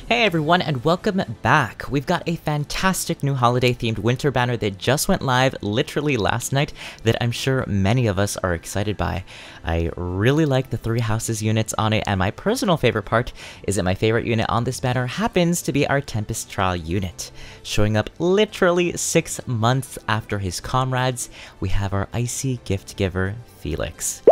Hey everyone, and welcome back. We've got a fantastic new holiday-themed winter banner that just went live literally last night that I'm sure many of us are excited by. I really like the 3 houses units on it, and my personal favorite part is that my favorite unit on this banner happens to be our Tempest Trial Unit. Showing up literally 6 months after his comrades, we have our icy gift giver, Felix.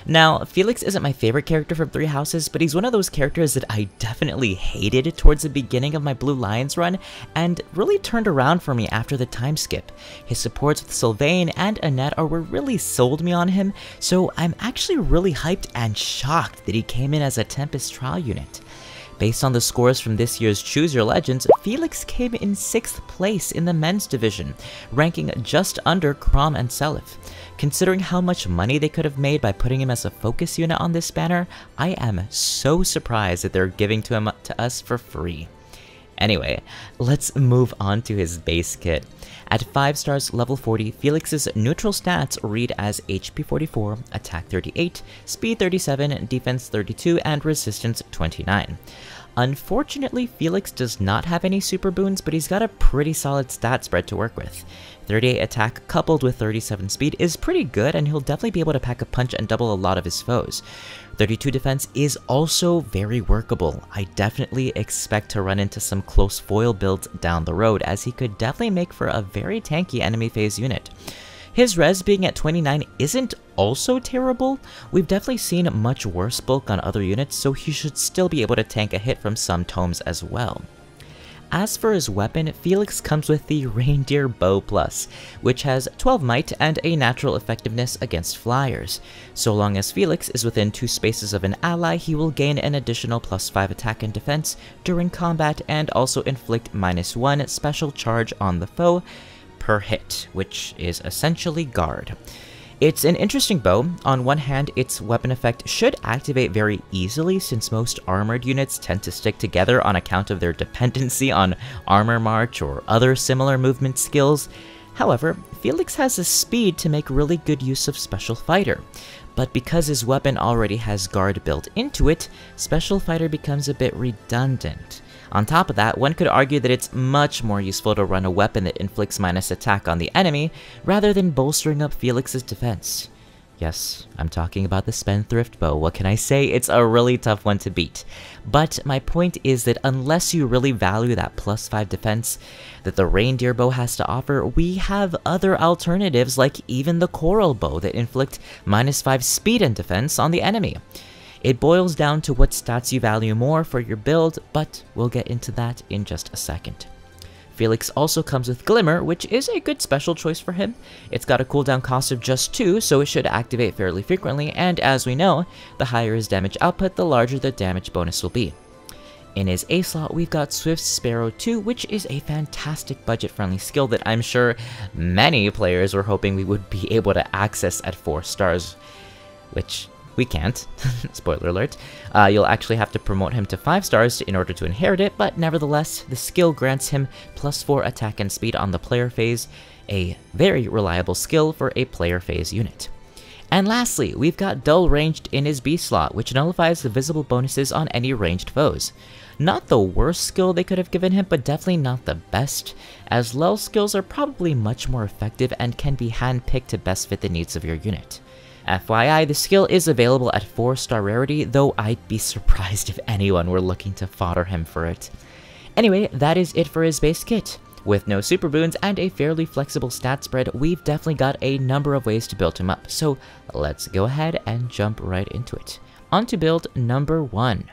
Now, Felix isn't my favorite character from 3 houses, but he's one of those characters that I definitely hated towards the beginning of my Blue Lions run, and really turned around for me after the time skip. His supports with Sylvain and Annette were really sold me on him, so I'm actually really hyped and shocked that he came in as a Tempest Trial Unit. Based on the scores from this year's Choose Your Legends, Felix came in 6th place in the men's division, ranking just under Chrom and Seliph. Considering how much money they could have made by putting him as a focus unit on this banner, I am so surprised that they're giving to us for free. Anyway, let's move on to his base kit. At 5 stars level 40, Felix's neutral stats read as HP 44, attack 38, speed 37, defense 32, and resistance 29. Unfortunately, Felix does not have any super boons, but he's got a pretty solid stat spread to work with. 38 attack coupled with 37 speed is pretty good, and he'll definitely be able to pack a punch and double a lot of his foes. 32 defense is also very workable. I definitely expect to run into some close foil builds down the road, as he could definitely make for a very tanky enemy phase unit. His res being at 29 isn't also terrible. We've definitely seen much worse bulk on other units, so he should still be able to tank a hit from some tomes as well. As for his weapon, Felix comes with the Reindeer Bow Plus, which has 12 might and a natural effectiveness against flyers. So long as Felix is within 2 spaces of an ally, he will gain an additional +5 attack and defense during combat, and also inflict -1 special charge on the foe per hit, which is essentially guard. It's an interesting bow. On one hand, its weapon effect should activate very easily, since most armored units tend to stick together on account of their dependency on armor march or other similar movement skills. However, Felix has the speed to make really good use of Special Fighter, but because his weapon already has guard built into it, Special Fighter becomes a bit redundant. On top of that, one could argue that it's much more useful to run a weapon that inflicts minus attack on the enemy, rather than bolstering up Felix's defense. Yes, I'm talking about the Spendthrift Bow. What can I say? It's a really tough one to beat. But my point is that unless you really value that +5 defense that the Reindeer Bow has to offer, we have other alternatives like even the Coral Bow that inflict -5 speed and defense on the enemy. It boils down to what stats you value more for your build, but we'll get into that in just a second. Felix also comes with Glimmer, which is a good special choice for him. It's got a cooldown cost of just 2, so it should activate fairly frequently, and as we know, the higher his damage output, the larger the damage bonus will be. In his A slot, we've got Swift Sparrow 2, which is a fantastic budget-friendly skill that I'm sure many players were hoping we would be able to access at 4 stars, which we can't. Spoiler alert. You'll actually have to promote him to 5 stars in order to inherit it, but nevertheless, the skill grants him +4 attack and speed on the player phase, a very reliable skill for a player phase unit. And lastly, we've got Dull Ranged in his B slot, which nullifies the visible bonuses on any ranged foes. Not the worst skill they could have given him, but definitely not the best, as lull skills are probably much more effective and can be handpicked to best fit the needs of your unit. FYI, the skill is available at 4-star rarity, though I'd be surprised if anyone were looking to fodder him for it. Anyway, that is it for his base kit. With no super boons and a fairly flexible stat spread, we've definitely got a number of ways to build him up, so let's go ahead and jump right into it. On to build number 1.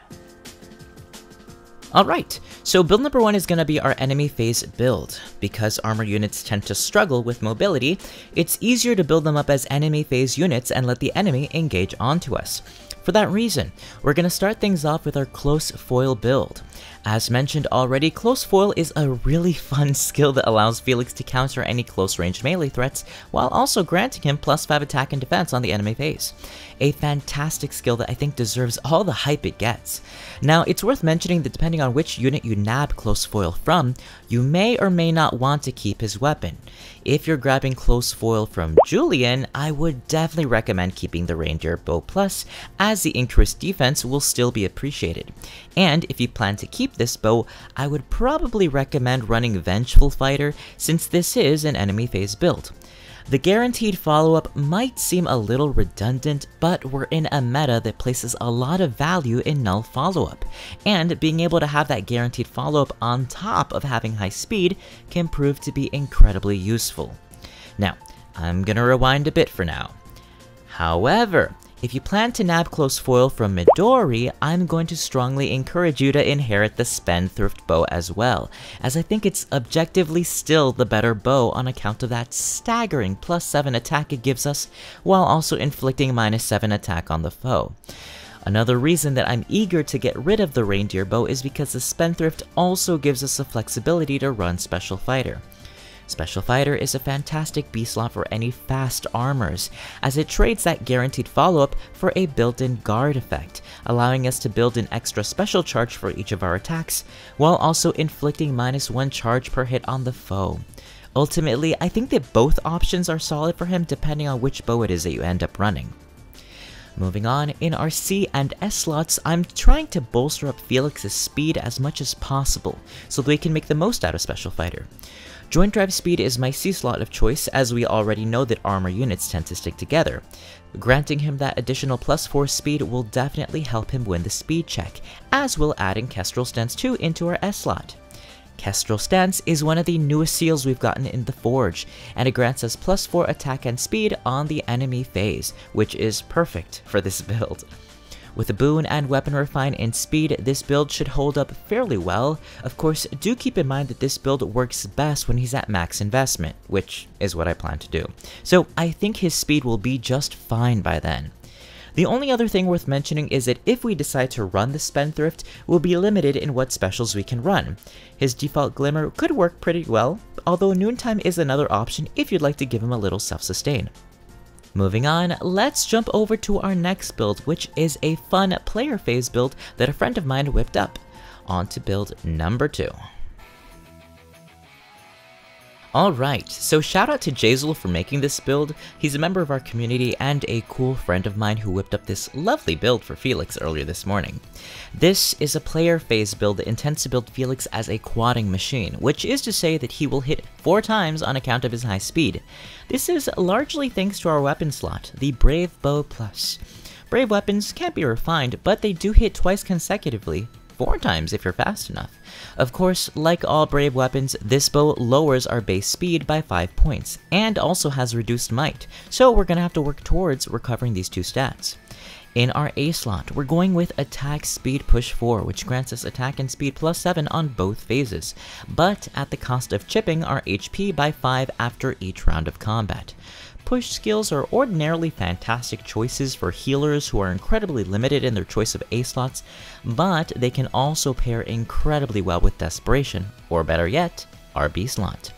Alright, so build number 1 is going to be our enemy phase build. Because armor units tend to struggle with mobility, it's easier to build them up as enemy phase units and let the enemy engage onto us. For that reason, we're going to start things off with our Close Foil build. As mentioned already, Close Foil is a really fun skill that allows Felix to counter any close-range melee threats, while also granting him +5 attack and defense on the enemy phase. A fantastic skill that I think deserves all the hype it gets. Now, it's worth mentioning that depending on which unit you nab Close Foil from, you may or may not want to keep his weapon. If you're grabbing Close Foil from Julian, I would definitely recommend keeping the Reindeer Bow Plus, as the increased defense will still be appreciated. And if you plan to keep this bow, I would probably recommend running Vengeful Fighter since this is an enemy phase build. The guaranteed follow-up might seem a little redundant, but we're in a meta that places a lot of value in null follow-up, and being able to have that guaranteed follow-up on top of having high speed can prove to be incredibly useful. Now, I'm gonna rewind a bit for now. However, if you plan to nab close foil from Midori, I'm going to strongly encourage you to inherit the Spendthrift bow as well, as I think it's objectively still the better bow on account of that staggering +7 attack it gives us, while also inflicting -7 attack on the foe. Another reason that I'm eager to get rid of the Reindeer bow is because the Spendthrift also gives us the flexibility to run Special Fighter. Special Fighter is a fantastic B slot for any fast armors, as it trades that guaranteed follow-up for a built-in guard effect, allowing us to build an extra special charge for each of our attacks, while also inflicting -1 charge per hit on the foe. Ultimately, I think that both options are solid for him depending on which bow it is that you end up running. Moving on, in our C and S slots, I'm trying to bolster up Felix's speed as much as possible, so that we can make the most out of Special Fighter. Joint Drive Speed is my C slot of choice, as we already know that armor units tend to stick together. Granting him that additional +4 speed will definitely help him win the speed check, as will adding Kestrel Stance 2 into our S slot. Kestrel Stance is one of the newest seals we've gotten in the Forge, and it grants us +4 attack and speed on the enemy phase, which is perfect for this build. With a boon and weapon refine in speed, this build should hold up fairly well. Of course, do keep in mind that this build works best when he's at max investment, which is what I plan to do. So I think his speed will be just fine by then. The only other thing worth mentioning is that if we decide to run the Spendthrift, we'll be limited in what specials we can run. His default Glimmer could work pretty well, although Noontime is another option if you'd like to give him a little self-sustain. Moving on, let's jump over to our next build, which is a fun player phase build that a friend of mine whipped up. On to build number 2. Alright, so shout out to Jazel for making this build. He's a member of our community and a cool friend of mine who whipped up this lovely build for Felix earlier this morning. This is a player phase build that intends to build Felix as a quadding machine, which is to say that he will hit 4 times on account of his high speed. This is largely thanks to our weapon slot, the Brave Bow Plus. Brave weapons can't be refined, but they do hit twice consecutively, 4 times if you're fast enough. Of course, like all Brave weapons, this bow lowers our base speed by 5 points, and also has reduced might, so we're gonna have to work towards recovering these 2 stats. In our A slot, we're going with Attack Speed Push 4, which grants us attack and speed +7 on both phases, but at the cost of chipping our HP by 5 after each round of combat. Push skills are ordinarily fantastic choices for healers who are incredibly limited in their choice of A slots, but they can also pair incredibly well with Desperation, or better yet, our B slot.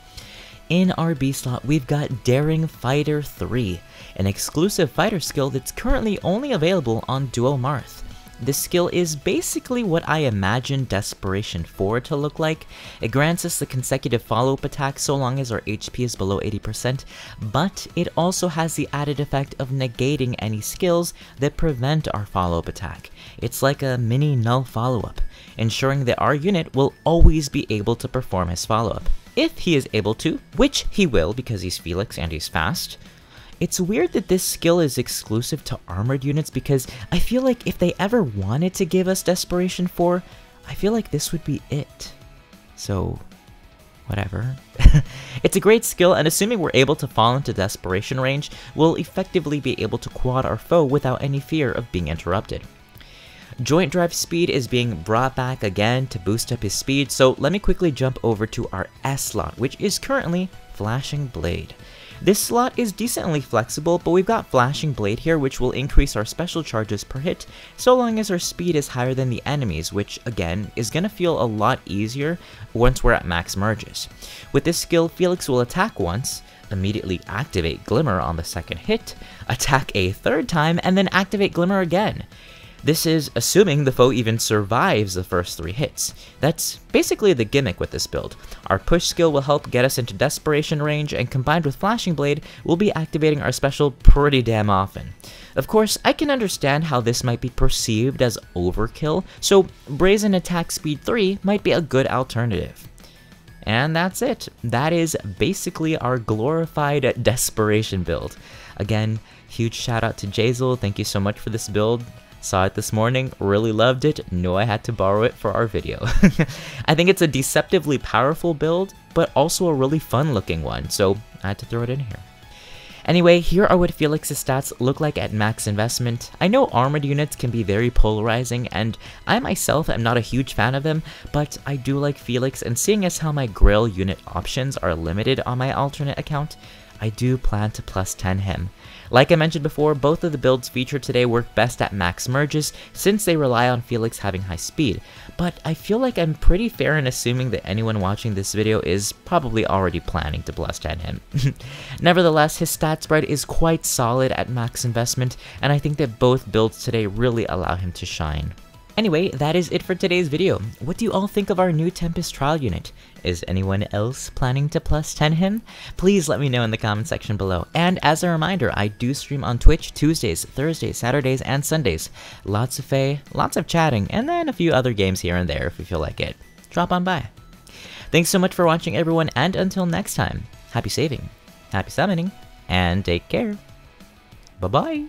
In our B slot, we've got Daring Fighter 3, an exclusive fighter skill that's currently only available on Duo Marth. This skill is basically what I imagine Desperation 4 to look like. It grants us the consecutive follow-up attack so long as our HP is below 80%, but it also has the added effect of negating any skills that prevent our follow-up attack. It's like a mini null follow-up, ensuring that our unit will always be able to perform his follow-up. If he is able to, which he will because he's Felix and he's fast. It's weird that this skill is exclusive to armored units because I feel like if they ever wanted to give us Desperation 4, I feel like this would be it. So, whatever. It's a great skill, and assuming we're able to fall into Desperation range, we'll effectively be able to quad our foe without any fear of being interrupted. Joint Drive Speed is being brought back again to boost up his speed, so let me quickly jump over to our S slot, which is currently Flashing Blade. This slot is decently flexible, but we've got Flashing Blade here, which will increase our special charges per hit, so long as our speed is higher than the enemies, which, again, is gonna feel a lot easier once we're at max merges. With this skill, Felix will attack once, immediately activate Glimmer on the second hit, attack a 3rd time, and then activate Glimmer again. This is assuming the foe even survives the first 3 hits. That's basically the gimmick with this build. Our push skill will help get us into desperation range, and combined with Flashing Blade, we'll be activating our special pretty damn often. Of course, I can understand how this might be perceived as overkill, so Brazen Attack Speed 3 might be a good alternative. And that's it. That is basically our glorified desperation build. Again, huge shout out to Jazel, thank you so much for this build. Saw it this morning, really loved it, know I had to borrow it for our video. I think it's a deceptively powerful build, but also a really fun looking one, so I had to throw it in here. Anyway, here are what Felix's stats look like at max investment. I know armored units can be very polarizing, and I myself am not a huge fan of them, but I do like Felix, and seeing as how my Grail unit options are limited on my alternate account, I do plan to plus 10 him. Like I mentioned before, both of the builds featured today work best at max merges since they rely on Felix having high speed, but I feel like I'm pretty fair in assuming that anyone watching this video is probably already planning to plus 10 him. Nevertheless, his stat spread is quite solid at max investment, and I think that both builds today really allow him to shine. Anyway, that is it for today's video. What do you all think of our new Tempest Trial Unit? Is anyone else planning to plus 10 him? Please let me know in the comment section below. And as a reminder, I do stream on Twitch Tuesdays, Thursdays, Saturdays, and Sundays. Lots of FEH, lots of chatting, and then a few other games here and there if you feel like it. Drop on by. Thanks so much for watching, everyone, and until next time, happy saving, happy summoning, and take care. Bye-bye.